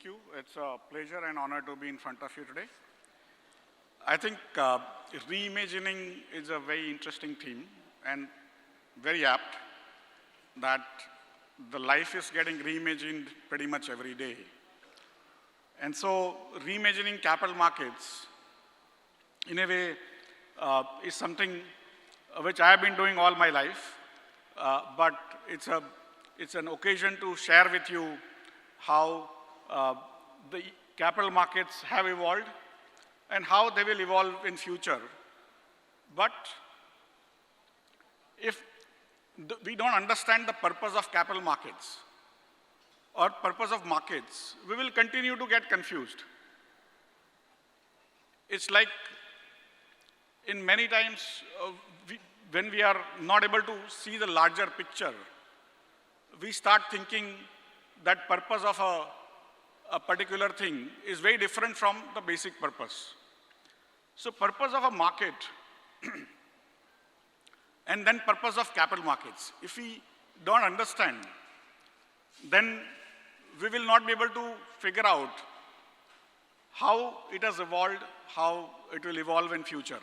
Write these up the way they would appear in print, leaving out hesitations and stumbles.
Thank you. It's a pleasure and honor to be in front of you today. I think reimagining is a very interesting theme and very apt that the life is getting reimagined pretty much every day. And so reimagining capital markets in a way is something which I have been doing all my life, but it's an occasion to share with you how the capital markets have evolved and how they will evolve in future. But if we don't understand the purpose of capital markets or purpose of markets, we will continue to get confused. It's like in many times when we are not able to see the larger picture, we start thinking that purpose of a particular thing is very different from the basic purpose. So purpose of a market and then purpose of capital markets. If we don't understand, then we will not be able to figure out how it has evolved, how it will evolve in future.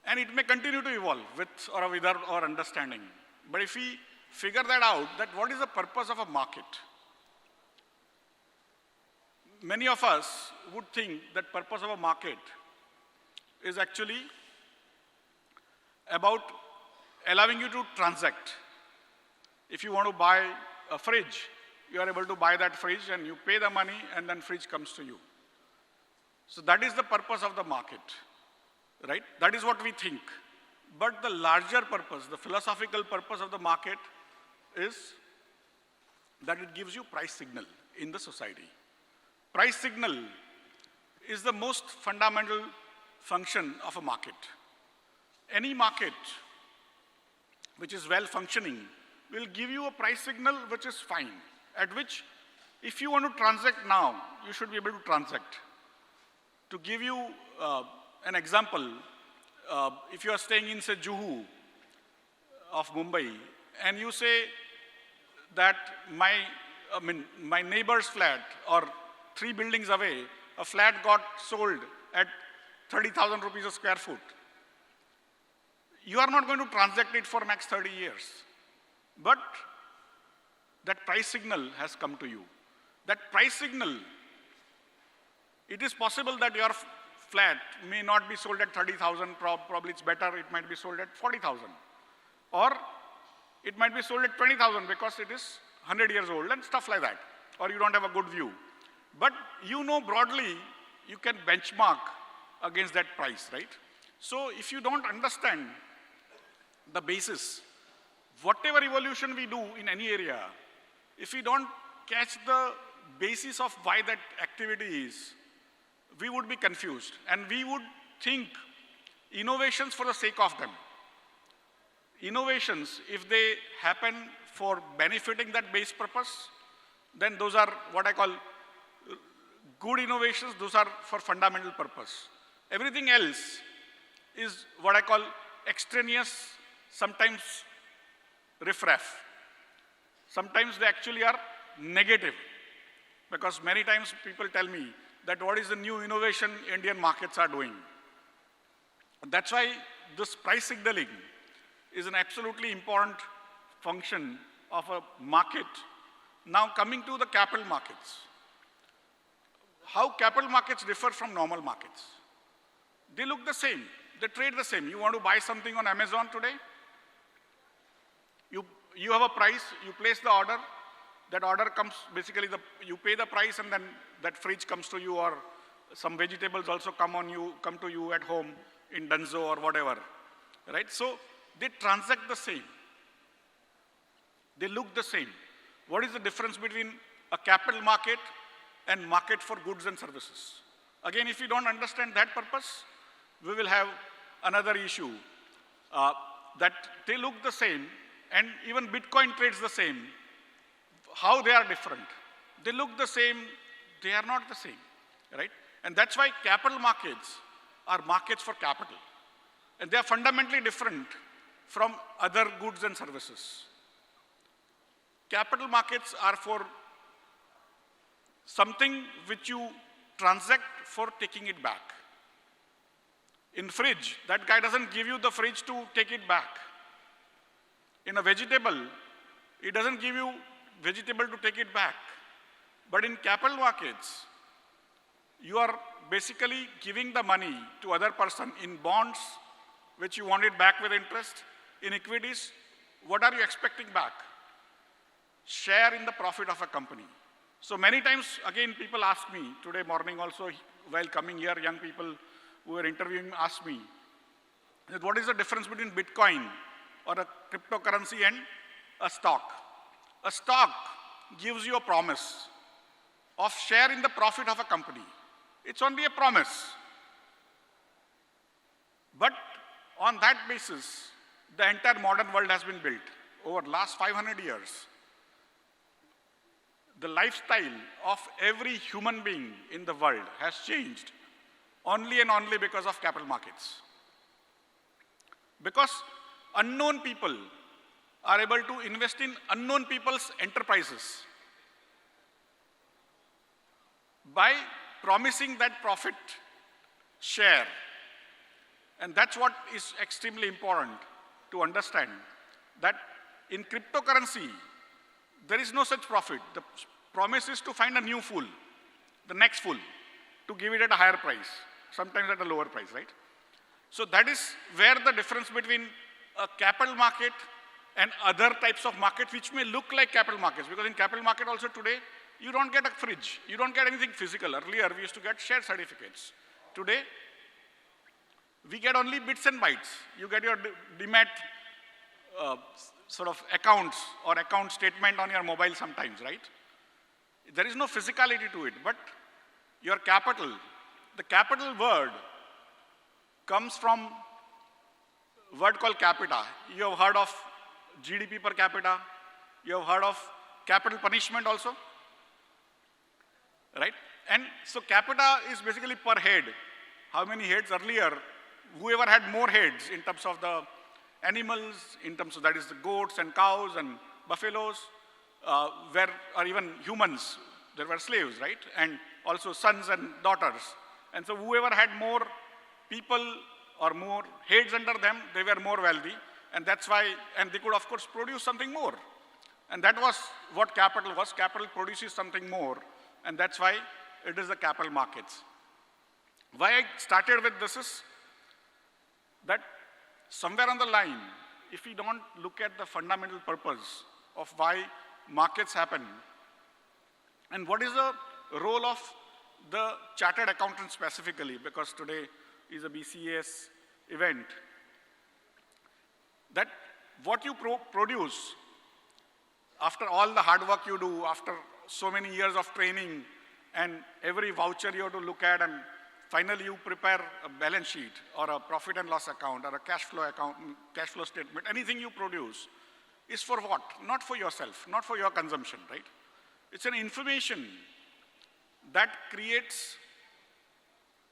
And it may continue to evolve with or without our understanding. But if we figure that out, that what is the purpose of a market? Many of us would think that purpose of a market is actually about allowing you to transact. If you want to buy a fridge, you are able to buy that fridge and you pay the money and then fridge comes to you. So that is the purpose of the market, right? That is what we think. But the larger purpose, the philosophical purpose of the market is that it gives you price signal in the society. Price signal is the most fundamental function of a market. Any market which is well functioning will give you a price signal which is fine, at which if you want to transact now, you should be able to transact. To give you an example, if you are staying in, say, Juhu of Mumbai, and you say that my neighbor's flat or 3 buildings away, a flat got sold at 30,000 rupees a square foot. You are not going to transact it for next 30 years. But that price signal has come to you. That price signal, it is possible that your flat may not be sold at 30,000, probably it's better, it might be sold at 40,000. Or it might be sold at 20,000 because it is 100 years old and stuff like that. Or you don't have a good view. But you know broadly, you can benchmark against that price, right? So if you don't understand the basis, whatever evolution we do in any area, if we don't catch the basis of why that activity is, we would be confused. And we would think innovations for the sake of them. Innovations, if they happen for benefiting that base purpose, then those are what I call good innovations, those are for fundamental purpose. Everything else is what I call extraneous, sometimes riffraff. Sometimes they actually are negative, because many times people tell me that what is the new innovation Indian markets are doing. That's why this price signaling is an absolutely important function of a market. Now coming to the capital markets. How capital markets differ from normal markets? They look the same, they trade the same. You want to buy something on Amazon today? You have a price, you place the order, that order comes, basically you pay the price and then that fridge comes to you, or some vegetables also come to you at home in Dunzo or whatever, right? So they transact the same. They look the same. What is the difference between a capital market and market for goods and services? Again, if you don't understand that purpose, we will have another issue that they look the same, and even Bitcoin trades the same. How they are different? They look the same, they are not the same, right? And that's why capital markets are markets for capital. And they are fundamentally different from other goods and services. Capital markets are for something which you transact for taking it back. In fridge, that guy doesn't give you the fridge to take it back. In a vegetable, he doesn't give you vegetable to take it back. But in capital markets, you are basically giving the money to other person in bonds, which you want it back with interest. In equities, what are you expecting back? Share in the profit of a company. So many times, again, people ask me, today morning also, while coming here, young people who were interviewing asked me, that what is the difference between Bitcoin or a cryptocurrency and a stock? A stock gives you a promise of share in the profit of a company. It's only a promise. But on that basis, the entire modern world has been built over the last 500 years. The lifestyle of every human being in the world has changed only and only because of capital markets. Because unknown people are able to invest in unknown people's enterprises by promising that profit share. And that's what is extremely important to understand, that in cryptocurrency, there is no such profit. The promise is to find a new fool, the next fool, to give it at a higher price, sometimes at a lower price, right? So that is where the difference between a capital market and other types of market which may look like capital markets, because in capital market also today, you don't get a fridge, you don't get anything physical. Earlier, we used to get share certificates. Today, we get only bits and bytes. You get your demat sort of accounts or account statement on your mobile sometimes, right? There is no physicality to it, but your capital, the capital word comes from a word called capita. You have heard of GDP per capita. You have heard of capital punishment also, right? And so capita is basically per head. How many heads earlier? Whoever had more heads in terms of the animals, in terms of that is the goats and cows and buffaloes, or even humans, there were slaves, right? And also sons and daughters. And so whoever had more people or more heads under them, they were more wealthy. And that's why, and they could of course produce something more. And that was what capital was. Capital produces something more. And that's why it is the capital markets. Why I started with this is that somewhere on the line, if we don't look at the fundamental purpose of why markets happen, and what is the role of the chartered accountant specifically, because today is a BCAS event, that what you produce after all the hard work you do, after so many years of training and every voucher you have to look at, and finally you prepare a balance sheet or a profit and loss account or a cash flow account, cash flow statement, anything you produce is for what? Not for yourself, not for your consumption, right? It's an information that creates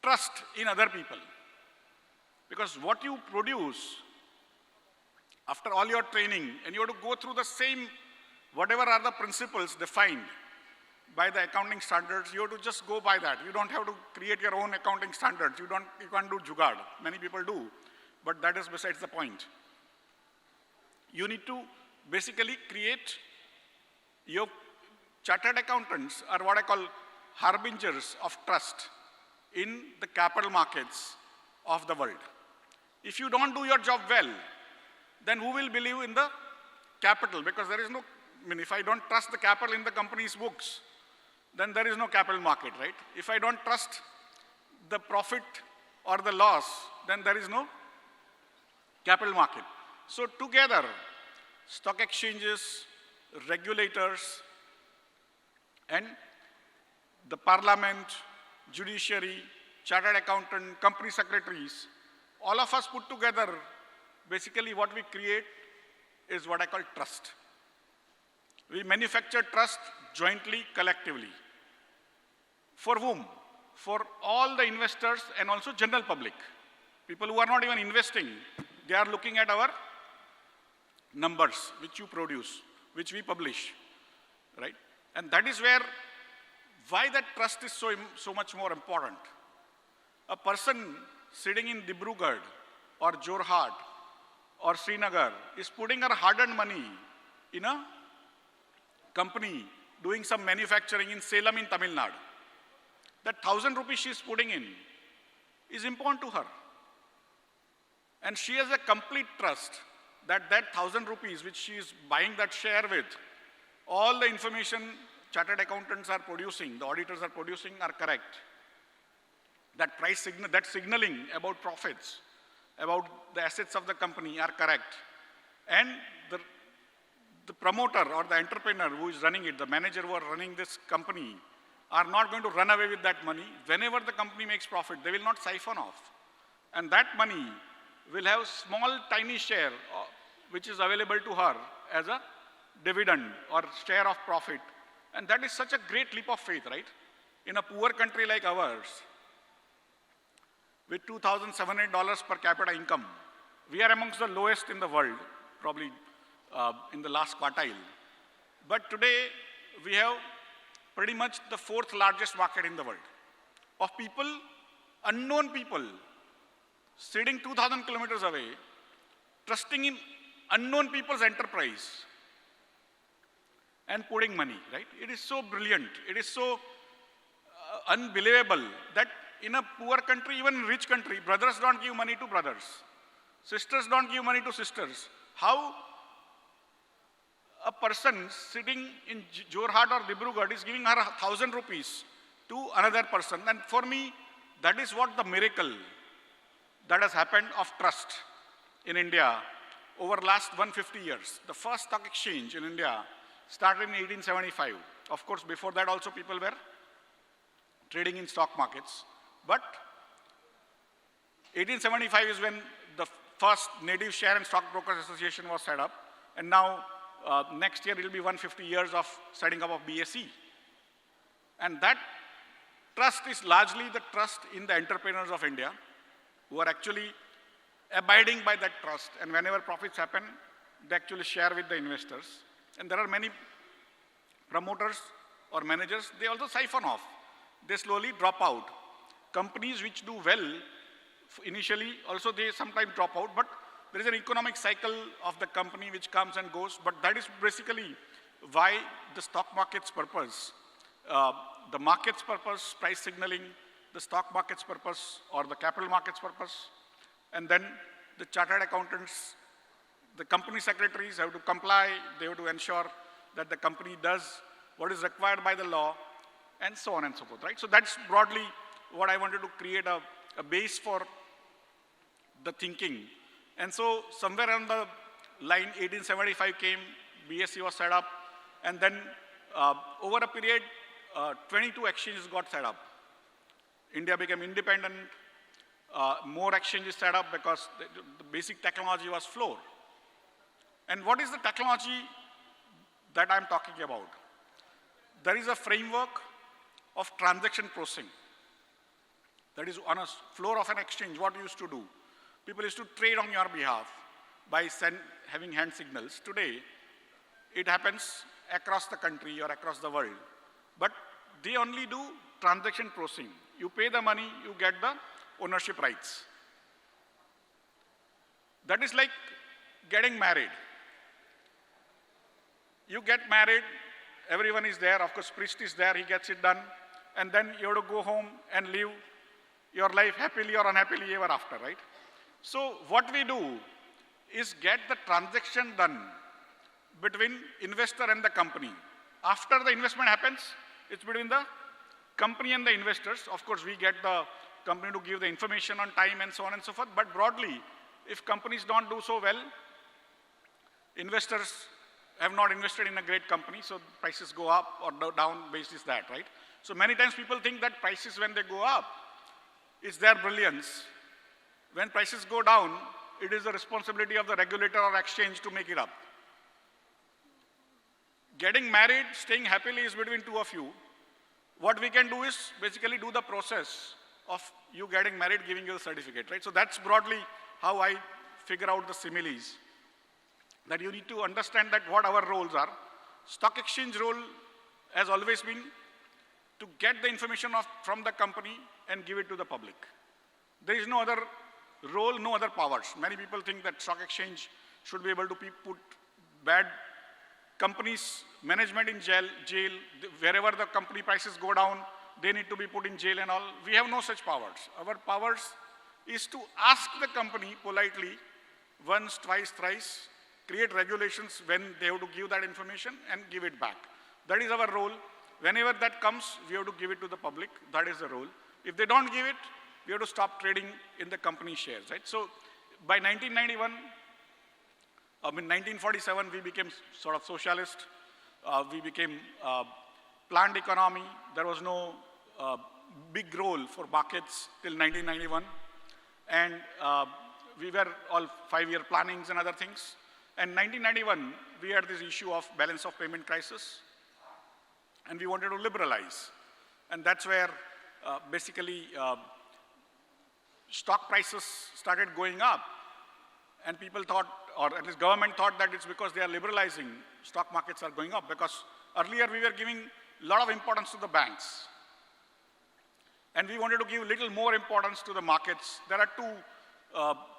trust in other people. Because what you produce after all your training, and you have to go through the same, whatever are the principles defined by the accounting standards, you have to just go by that. You don't have to create your own accounting standards. You can't do jugaad. Many people do, but that is besides the point. You need to basically create your chartered accountants are what I call harbingers of trust in the capital markets of the world. If you don't do your job well, then who will believe in the capital? Because there is no, I mean, if I don't trust the capital in the company's books, then there is no capital market, right? If I don't trust the profit or the loss, then there is no capital market. So together, stock exchanges, regulators, and the parliament, judiciary, chartered accountant, company secretaries, all of us put together, basically what we create is what I call trust. We manufacture trust jointly, collectively. For whom? For all the investors and also general public. People who are not even investing, they are looking at our numbers, which you produce, which we publish, right? And that is where Why that trust is so much more important? A person sitting in Dibrugarh or Jorhat or Srinagar is putting her hard-earned money in a company doing some manufacturing in Salem in Tamil Nadu. That 1,000 rupees she is putting in is important to her. And she has a complete trust that that 1,000 rupees which she is buying that share with, all the information chartered accountants are producing, the auditors are producing are correct. That that signaling about profits, about the assets of the company are correct. And the promoter or the entrepreneur who is running it, the manager who are running this company, are not going to run away with that money. Whenever the company makes profit, they will not siphon off. And that money will have small, tiny share which is available to her as a dividend or share of profit. And that is such a great leap of faith, right? In a poor country like ours, with $2,700 per capita income, we are amongst the lowest in the world, probably in the last quartile. But today, we have pretty much the 4th largest market in the world of people, unknown people, sitting 2,000 kilometers away, trusting in unknown people's enterprise and putting money, right? It is so brilliant. It is so unbelievable that in a poor country, even in a rich country, brothers don't give money to brothers. Sisters don't give money to sisters. How a person sitting in Jorhat or Dibrugarh is giving her 1,000 rupees to another person. And for me, that is what the miracle that has happened of trust in India over last 150 years. The first stock exchange in India started in 1875. Of course, before that also people were trading in stock markets. But 1875 is when the first Native Share and Stockbrokers Association was set up. And now next year it will be 150 years of setting up of BSE. And that trust is largely the trust in the entrepreneurs of India who are actually abiding by that trust. And whenever profits happen, they actually share with the investors. And there are many promoters or managers, they also siphon off. They slowly drop out. Companies which do well initially, also they sometimes drop out, but there is an economic cycle of the company which comes and goes. But that is basically why the stock market's purpose, the market's purpose, price signaling, the stock market's purpose or the capital market's purpose, and then the chartered accountants, the company secretaries have to comply, they have to ensure that the company does what is required by the law, and so on and so forth, right? So that's broadly what I wanted to create a base for the thinking. And so somewhere on the line, 1875 came, BSE was set up, and then over a period, 22 exchanges got set up. India became independent, more exchanges set up because the basic technology was floor. And what is the technology that I'm talking about? There is a framework of transaction processing. That is on a floor of an exchange, what you used to do. People used to trade on your behalf by having hand signals. Today, it happens across the country or across the world. But they only do transaction processing. You pay the money, you get the ownership rights. That is like getting married. You get married, everyone is there, of course priest is there, he gets it done, and then you have to go home and live your life happily or unhappily ever after, right? So what we do is get the transaction done between investor and the company. After the investment happens, it's between the company and the investors. Of course, we get the company to give the information on time and so on and so forth. But broadly, if companies don't do so well, investors have not invested in a great company, so prices go up or down based is that, right? So many times people think that prices when they go up, it's their brilliance. When prices go down, it is the responsibility of the regulator or exchange to make it up. Getting married, staying happily is between two of you. What we can do is basically do the process of you getting married, giving you the certificate, right? So that's broadly how I figure out the similes. That you need to understand that what our roles are. Stock exchange role has always been to get the information from the company and give it to the public. There is no other role, no other powers. Many people think that stock exchange should be able to put bad companies, management in jail, wherever the company prices go down, they need to be put in jail and all. We have no such powers. Our powers is to ask the company politely, once, twice, thrice, create regulations when they have to give that information and give it back. That is our role. Whenever that comes, we have to give it to the public. That is the role. If they don't give it, we have to stop trading in the company shares, right? So by 1947, we became sort of socialist. We became planned economy. There was no big role for markets till 1991. And we were all 5-year plannings and other things. And 1991, we had this issue of balance of payment crisis. And we wanted to liberalize. And that's where basically stock prices started going up. And people thought, or at least government thought, that it's because they are liberalizing, stock markets are going up. Because earlier we were giving a lot of importance to the banks. And we wanted to give a little more importance to the markets. There are two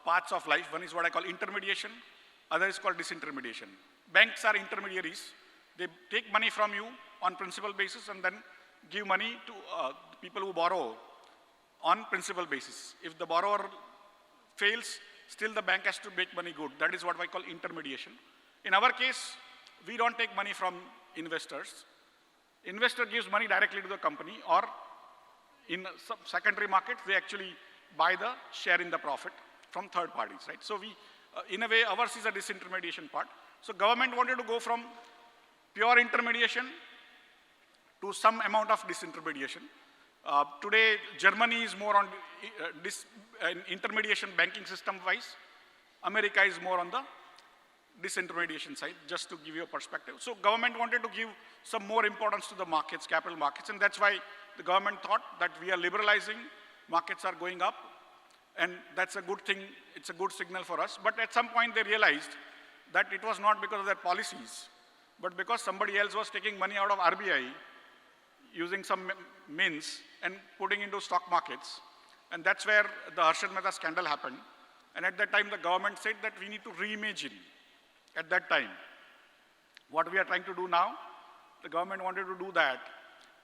parts of life. One is what I call intermediation. Other is called disintermediation. Banks are intermediaries. They take money from you on principal basis and then give money to people who borrow on principal basis. If the borrower fails, still the bank has to make money good. That is what I call intermediation. In our case, we don't take money from investors. Investor gives money directly to the company, or in some secondary markets, they actually buy the share in the profit from third parties, right? So we, in a way, ours is a disintermediation part. So government wanted to go from pure intermediation to some amount of disintermediation. Today, Germany is more on intermediation banking system wise. America is more on the disintermediation side, just to give you a perspective. So government wanted to give some more importance to the markets, capital markets, and that's why the government thought that we are liberalizing, markets are going up, and that's a good thing, it's a good signal for us. But at some point they realized that it was not because of their policies, but because somebody else was taking money out of RBI, using some means and putting into stock markets. And that's where the Harshad Mehta scandal happened. And at that time, the government said that we need to reimagine. At that time, what we are trying to do now, the government wanted to do that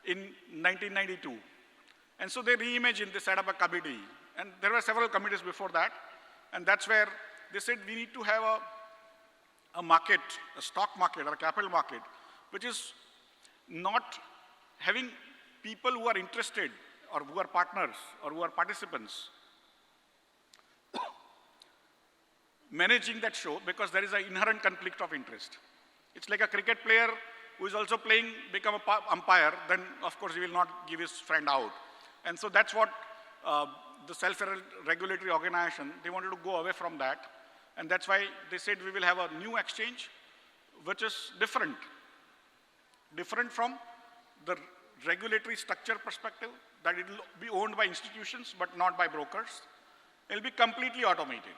in 1992. And so they reimagined, they set up a committee. And there were several committees before that. And that's where they said we need to have a market, a stock market or a capital market, which is not having people who are interested or who are partners or who are participants managing that show, because there is an inherent conflict of interest. It's like a cricket player who is also playing, become an umpire, then of course he will not give his friend out. And so that's what the self-regulatory organization, they wanted to go away from that. And that's why they said we will have a new exchange which is different from the regulatory structure perspective, that it will be owned by institutions but not by brokers. It will be completely automated.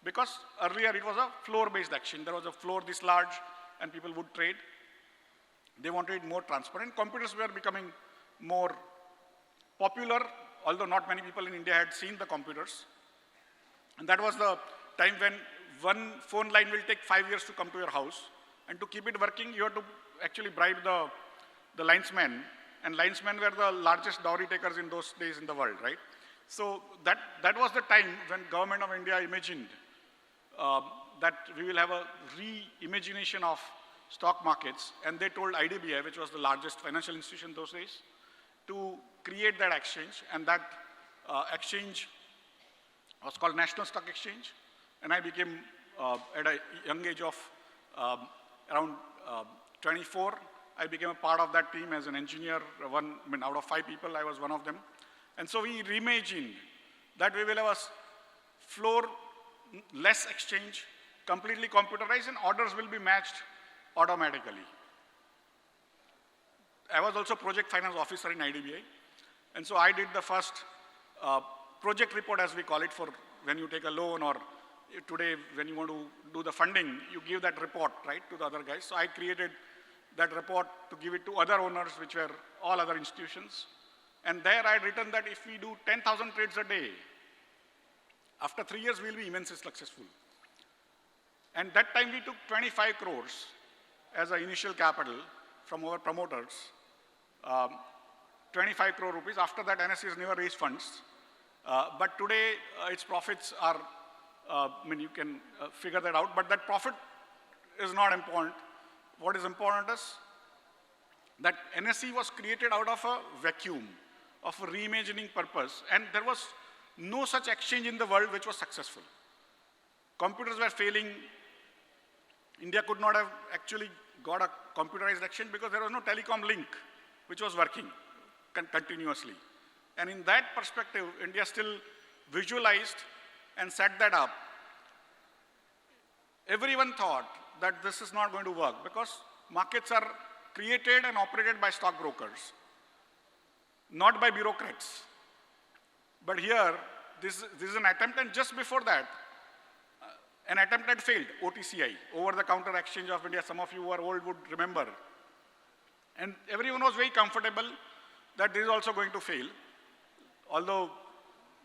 Because earlier it was a floor-based exchange. There was a floor this large and people would trade. They wanted it more transparent. Computers were becoming more popular, although not many people in India had seen the computers. And that was the time when one phone line will take 5 years to come to your house. And to keep it working, you have to actually bribe the linesmen. And linesmen were the largest dowry takers in those days in the world, right? So that was the time when government of India imagined that we will have a reimagination of stock markets. And they told IDBI, which was the largest financial institution those days, to create that exchange. And that exchange was called National Stock Exchange. And I became, at a young age of around 24, I became a part of that team as an engineer. Out of 5 people, I was one of them. And so we reimagined that we will have a floor-less exchange, completely computerized, and orders will be matched automatically. I was also project finance officer in IDBI. And so I did the first project report, as we call it, for when you take a loan, or today when you want to do the funding, you give that report, right, to the other guys. So I created that report to give it to other owners, which were all other institutions. And there I had written that if we do 10,000 trades a day, after 3 years, we'll be immensely successful. And that time we took 25 crores as an initial capital from our promoters, 25 crore rupees. After that, NSE has never raised funds. But today, its profits are, you can figure that out, but that profit is not important. What is important is that NSE was created out of a vacuum, of a reimagining purpose, and there was no such exchange in the world which was successful. Computers were failing. India could not have actually got a computerized exchange because there was no telecom link which was working continuously. And in that perspective, India still visualized and set that up. Everyone thought that this is not going to work because markets are created and operated by stockbrokers, not by bureaucrats. But here, this is an attempt, and just before that, an attempt had failed, OTCI, over-the-counter exchange of India. Some of you who are old would remember. And everyone was very comfortable that this is also going to fail. Although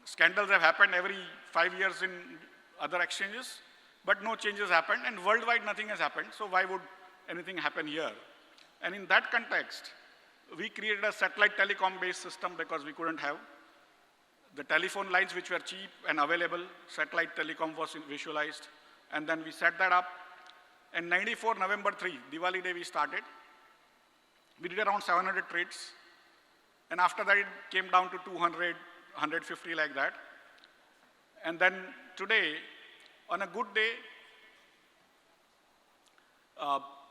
scandals have happened every 5 years in other exchanges, but no changes happened, and worldwide nothing has happened, so why would anything happen here? And in that context, we created a satellite telecom-based system because we couldn't have the telephone lines which were cheap and available. Satellite telecom was visualized, and then we set that up. And 94, November 3, Diwali day we started. We did around 700 trades. And after that, it came down to 200, 150 like that. And then today, on a good day,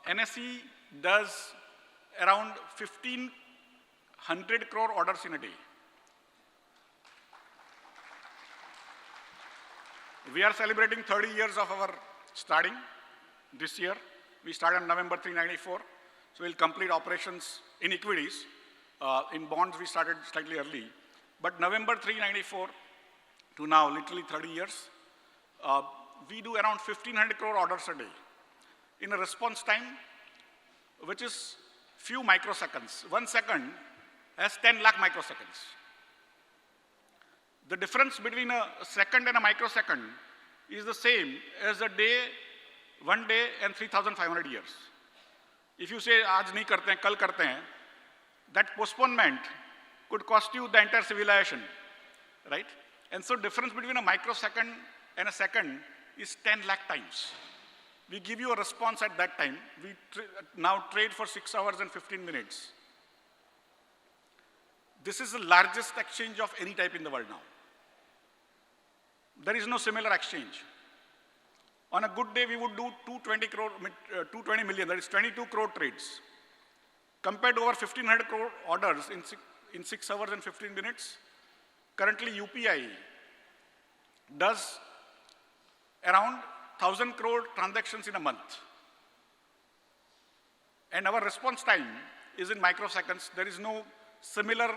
NSE does around 1,500 crore orders in a day. We are celebrating 30 years of our starting this year. We started on November 3, 94. So we'll complete operations in equities. In bonds, we started slightly early. But November 3, 94 to now, literally 30 years, we do around 1,500 crore orders a day in a response time which is few microseconds. 1 second has 10 lakh microseconds. The difference between a second and a microsecond is the same as a day, 1 day, and 3,500 years. If you say, aaj nahi karte hain, kal karte hain, that postponement could cost you the entire civilization, right? And so difference between a microsecond and a second is 10 lakh times. We give you a response at that time. We now trade for 6 hours and 15 minutes. This is the largest exchange of any type in the world now. There is no similar exchange. On a good day, we would do 220 million, that is 22 crore trades. Compared to over 1,500 crore orders in 6 hours and 15 minutes, currently UPI does around 1,000 crore transactions in a month. And our response time is in microseconds. There is no similar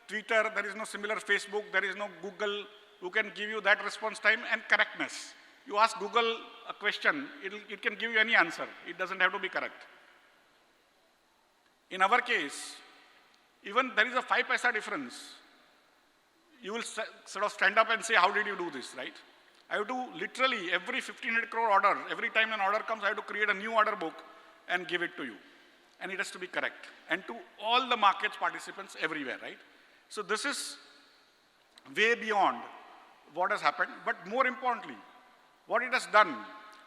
Twitter, there is no similar Facebook, there is no Google who can give you that response time and correctness. You ask Google a question, it can give you any answer. It doesn't have to be correct. In our case, even there is a 5 paisa difference. You will sort of stand up and say, how did you do this, right? I have to literally, every 1,500 crore order, every time an order comes, I have to create a new order book and give it to you. And it has to be correct. And to all the markets participants everywhere, right? So this is way beyond what has happened. But more importantly, what it has done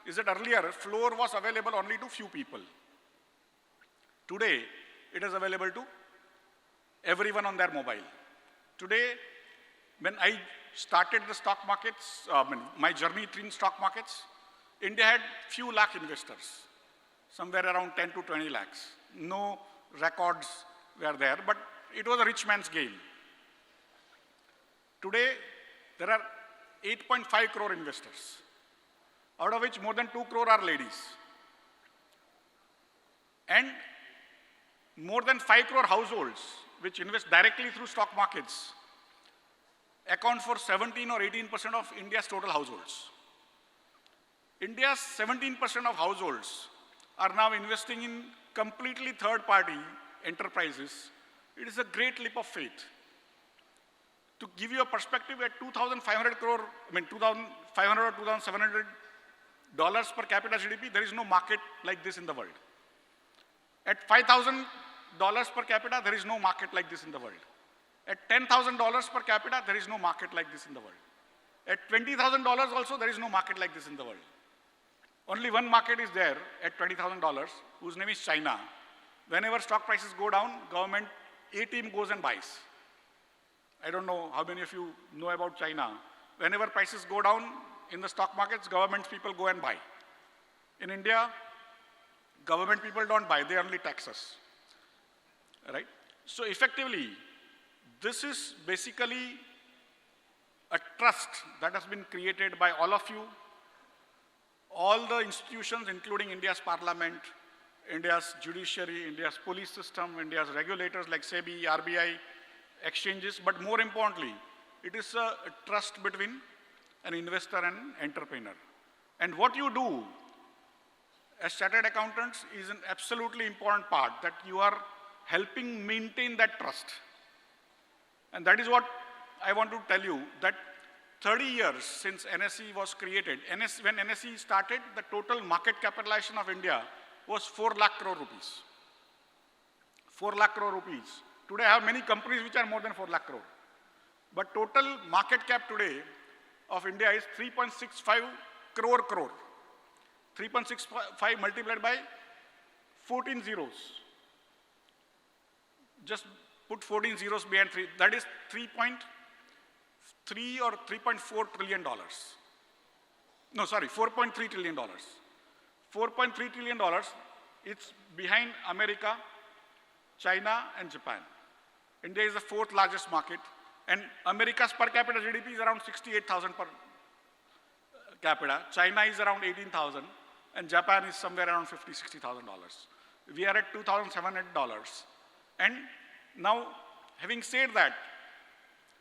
is that earlier, floor was available only to few people. Today, it is available to everyone on their mobile. Today, when I started the stock markets, my journey in stock markets, India had few lakh investors, somewhere around 10 to 20 lakhs. No records were there, but it was a rich man's game. Today, there are 8.5 crore investors, out of which more than 2 crore are ladies. And more than 5 crore households, which invest directly through stock markets, account for 17 or 18% of India's total households. India's 17% of households are now investing in completely third-party enterprises, it is a great leap of faith. To give you a perspective, at 2,500 crore, I mean 2,500 or 2,700 dollars per capita GDP, there is no market like this in the world. At $5,000 per capita, there is no market like this in the world. At $10,000 per capita, there is no market like this in the world. At $20,000 also, there is no market like this in the world. Only one market is there at $20,000, whose name is China. Whenever stock prices go down, government A team goes and buys. I don't know how many of you know about China. Whenever prices go down in the stock markets, government people go and buy. In India, government people don't buy, they only tax us, right? So effectively, this is basically a trust that has been created by all of you, all the institutions, including India's parliament, India's judiciary, India's police system, India's regulators like SEBI, RBI, exchanges, but more importantly, it is a trust between an investor and entrepreneur. And what you do as chartered accountants is an absolutely important part, that you are helping maintain that trust. And that is what I want to tell you, that 30 years since NSE was created, when NSE started, the total market capitalization of India was 4 lakh crore rupees. 4 lakh crore rupees. Today I have many companies which are more than 4 lakh crore. But total market cap today of India is 3.65 crore. 3.65 multiplied by 14 zeros. Just put 14 zeros behind 3. That is 3.3 or 3.4 trillion dollars. No, sorry, 4.3 trillion dollars. 4.3 trillion dollars, it's behind America, China, and Japan. India is the 4th largest market, and America's per capita GDP is around 68,000 per capita. China is around 18,000, and Japan is somewhere around $50,000–$60,000. We are at $2,700. And now, having said that,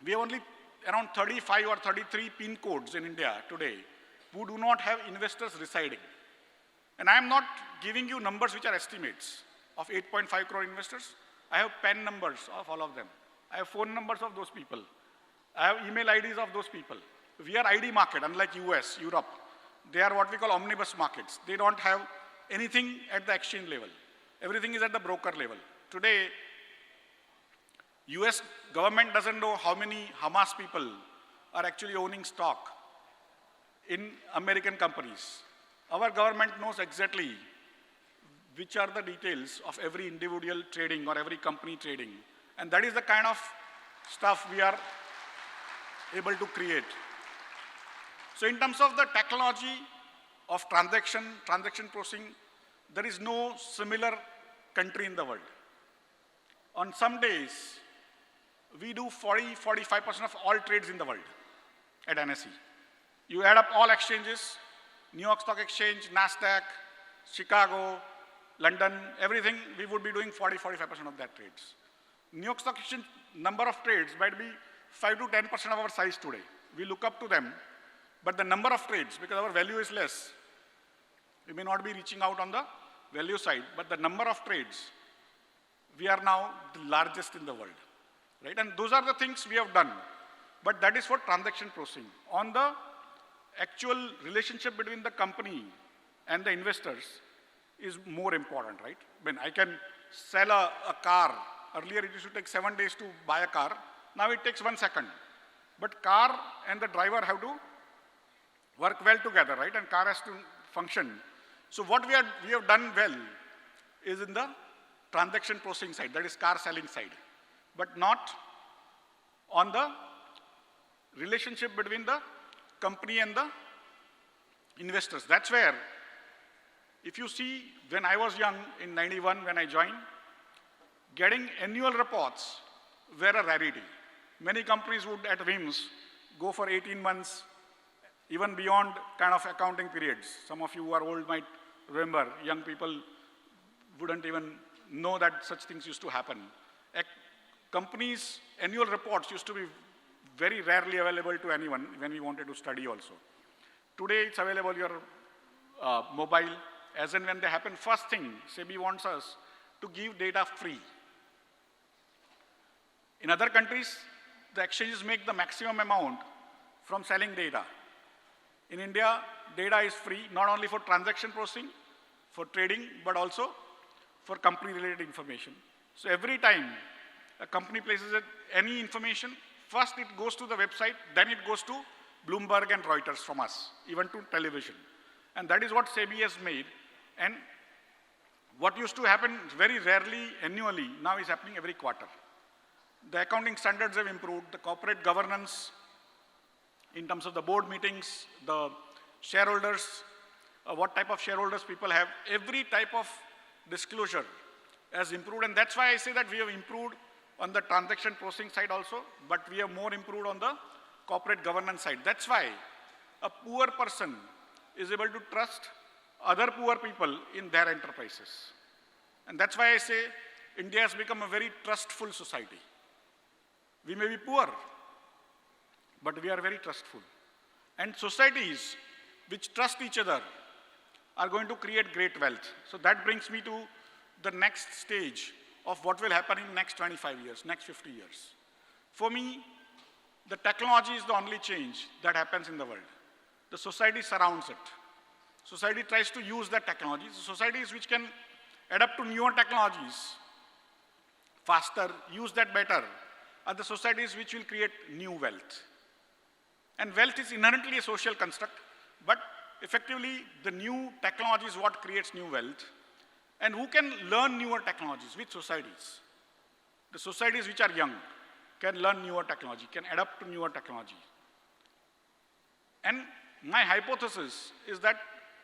we have only around 35 or 33 PIN codes in India today who do not have investors residing. And I am not giving you numbers which are estimates of 8.5 crore investors. I have PAN numbers of all of them. I have phone numbers of those people. I have email IDs of those people. We are ID market, unlike US, Europe. They are what we call omnibus markets. They don't have anything at the exchange level. Everything is at the broker level. Today, US government doesn't know how many Hamas people are actually owning stock in American companies. Our government knows exactly which are the details of every individual trading or every company trading. And that is the kind of stuff we are able to create. So in terms of the technology of transaction processing, there is no similar country in the world. On some days, we do 40–45% of all trades in the world at NSE. You add up all exchanges, New York Stock Exchange, NASDAQ, Chicago, London, everything, we would be doing 40–45% of that trades. New York Stock Exchange number of trades might be 5–10% of our size today. We look up to them, but the number of trades, because our value is less, we may not be reaching out on the value side, but the number of trades, we are now the largest in the world, right? And those are the things we have done, but that is for transaction processing. On the actual relationship between the company and the investors is more important, right? When I can sell a car, earlier it used to take 7 days to buy a car, now it takes 1 second. But car and the driver have to work well together, right? And car has to function. So what we have done well is in the transaction processing side, that is car selling side, but not on the relationship between the company and the investors. That's where, if you see, when I was young in 91, when I joined, getting annual reports were a rarity. Many companies would, at whims, go for 18 months, even beyond kind of accounting periods. Some of you who are old might remember, young people wouldn't even know that such things used to happen. Companies' annual reports used to be very rarely available to anyone when we wanted to study also. Today it's available, your mobile, as and when they happen. First thing, SEBI wants us to give data free. In other countries, the exchanges make the maximum amount from selling data. In India, data is free, not only for transaction processing, for trading, but also for company-related information. So every time a company places any information, first it goes to the website, then it goes to Bloomberg and Reuters from us, even to television. And that is what SEBI has made. And what used to happen very rarely annually, now is happening every quarter. The accounting standards have improved, the corporate governance in terms of the board meetings, the shareholders, what type of shareholders people have, every type of disclosure has improved. And that's why I say that we have improved on the transaction processing side also, but we have more improved on the corporate governance side. That's why a poor person is able to trust other poor people in their enterprises. And that's why I say India has become a very trustful society. We may be poor, but we are very trustful. And societies which trust each other are going to create great wealth. So that brings me to the next stage of what will happen in next 25 years, next 50 years. For me, the technology is the only change that happens in the world. The society surrounds it. Society tries to use that technology. So societies which can adapt to newer technologies faster, use that better, are the societies which will create new wealth. And wealth is inherently a social construct, but effectively the new technology is what creates new wealth. And who can learn newer technologies? Which societies? The societies which are young can learn newer technology, can adapt to newer technology. And my hypothesis is that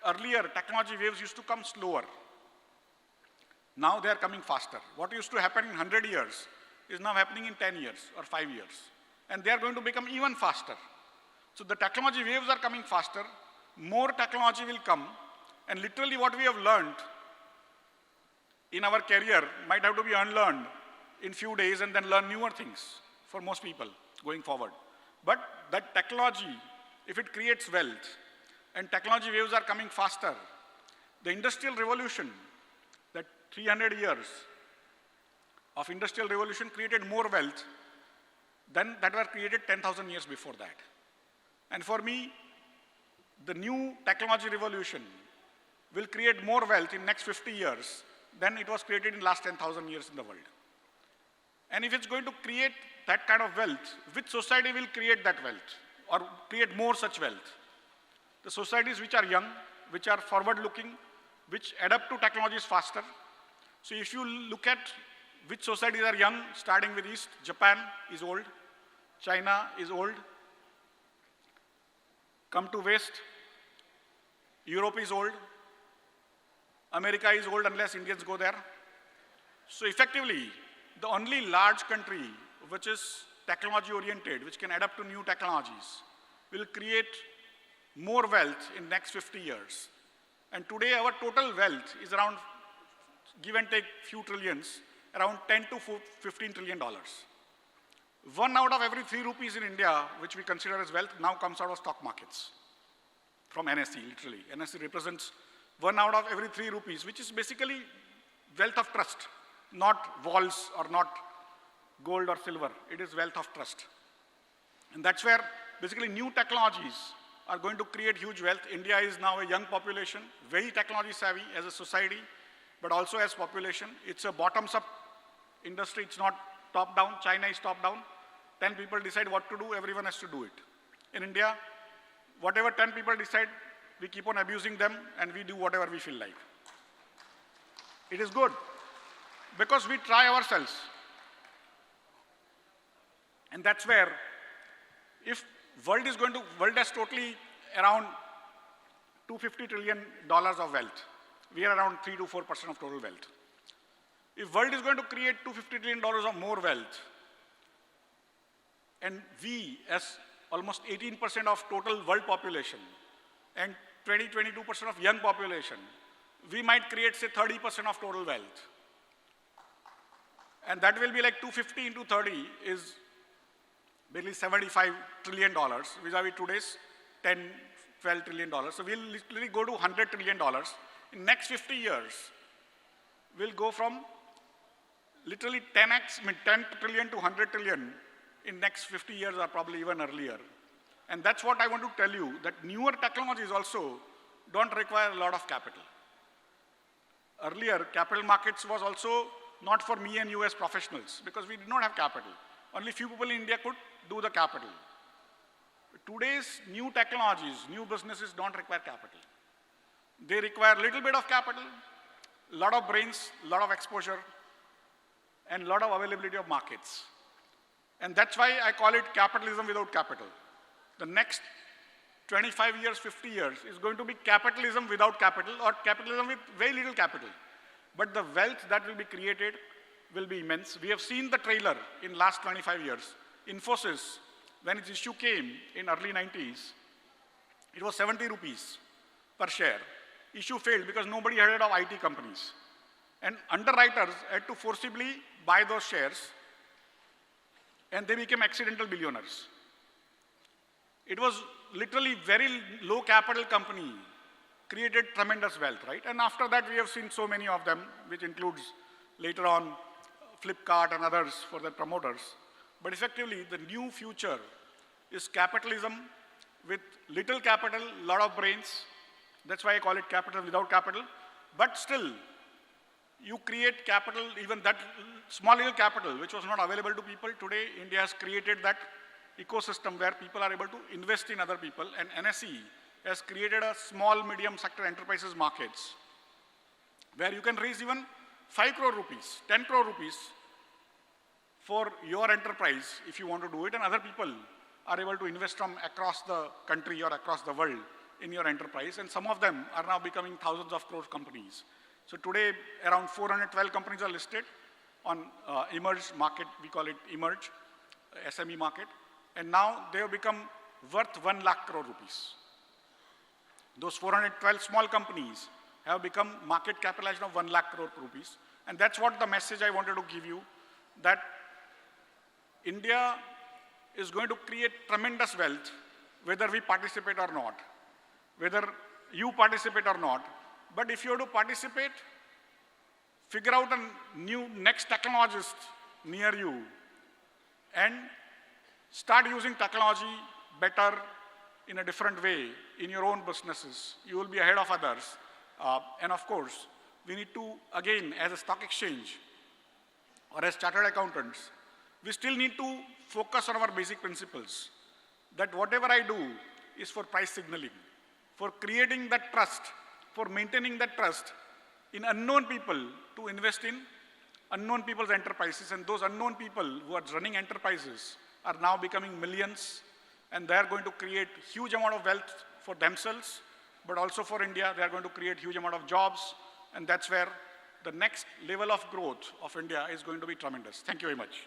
earlier technology waves used to come slower. Now they are coming faster. What used to happen in 100 years is now happening in 10 years or 5 years. And they are going to become even faster. So the technology waves are coming faster, more technology will come, and literally what we have learned in our career might have to be unlearned in few days and then learn newer things for most people going forward. But that technology, if it creates wealth, and technology waves are coming faster, the industrial revolution, that 300 years of industrial revolution created more wealth than that were created 10,000 years before that. And for me, the new technology revolution will create more wealth in next 50 years than it was created in last 10,000 years in the world. And if it's going to create that kind of wealth, which society will create that wealth or create more such wealth? The societies which are young, which are forward-looking, which adapt to technologies faster. So if you look at which societies are young, starting with East, Japan is old, China is old. Come to West, Europe is old, America is old unless Indians go there. So effectively, the only large country which is technology-oriented, which can adapt to new technologies, will create more wealth in next 50 years. And today our total wealth is around, give and take few trillions, around 10 to 15 trillion dollars. 1 out of every 3 rupees in India, which we consider as wealth, now comes out of stock markets from NSE, literally. NSE represents 1 out of every 3 rupees, which is basically wealth of trust, not walls or not gold or silver. It is wealth of trust. And that's where basically new technologies are going to create huge wealth. India is now a young population, very technology savvy as a society, but also as population. It's a bottoms-up industry, it's not top-down. China is top-down. 10 people decide what to do, everyone has to do it. In India, whatever 10 people decide, we keep on abusing them and we do whatever we feel like. It is good because we try ourselves. And that's where, if world has totally around $250 trillion of wealth. We are around 3 to 4% of total wealth. If world is going to create $250 trillion of more wealth, and we as almost 18% of total world population and 22% of young population, we might create say 30% of total wealth. And that will be like 250 into 30 is barely $75 trillion, vis-a-vis today's 10, $12 trillion. So we'll literally go to $100 trillion. In next 50 years, we'll go from literally 10x, I mean 10 trillion to 100 trillion in next 50 years or probably even earlier. And that's what I want to tell you, that newer technologies also don't require a lot of capital. Earlier, capital markets was also not for me and you as professionals because we did not have capital. Only few people in India could do the capital. Today's new technologies, new businesses don't require capital. They require a little bit of capital, a lot of brains, a lot of exposure, and a lot of availability of markets. And that's why I call it capitalism without capital. The next 25 years, 50 years is going to be capitalism without capital or capitalism with very little capital. But the wealth that will be created will be immense. We have seen the trailer in last 25 years. Infosys, when its issue came in early 90s, it was 70 rupees per share. Issue failed because nobody heard of IT companies. And underwriters had to forcibly buy those shares and they became accidental billionaires. It was literally very low capital company, created tremendous wealth, right? And after that, we have seen so many of them, which includes later on Flipkart and others for their promoters. But effectively, the new future is capitalism with little capital, lot of brains. That's why I call it capital without capital. But still, you create capital, even that small little capital, which was not available to people. Today, India has created that ecosystem where people are able to invest in other people, and NSE has created a small, medium sector enterprises markets where you can raise even 5 crore rupees, 10 crore rupees for your enterprise if you want to do it, and other people are able to invest from across the country or across the world in your enterprise, and some of them are now becoming thousands of crore companies. So today, around 412 companies are listed on emerged market, we call it emerge, SME market. And now they have become worth 1 lakh crore rupees. Those 412 small companies have become market capitalization of 1 lakh crore rupees. And that's what the message I wanted to give you, that India is going to create tremendous wealth, whether we participate or not, whether you participate or not. But if you have to participate, figure out a new next technologist near you and start using technology better in a different way in your own businesses. You will be ahead of others. And of course, we need to, again, as a stock exchange or as chartered accountants, we still need to focus on our basic principles. That whatever I do is for price signaling, for creating that trust, for maintaining that trust in unknown people to invest in unknown people's enterprises. And those unknown people who are running enterprises are now becoming millions, and they are going to create huge amount of wealth for themselves, but also for India. They are going to create huge amount of jobs, and that's where the next level of growth of India is going to be tremendous. Thank you very much.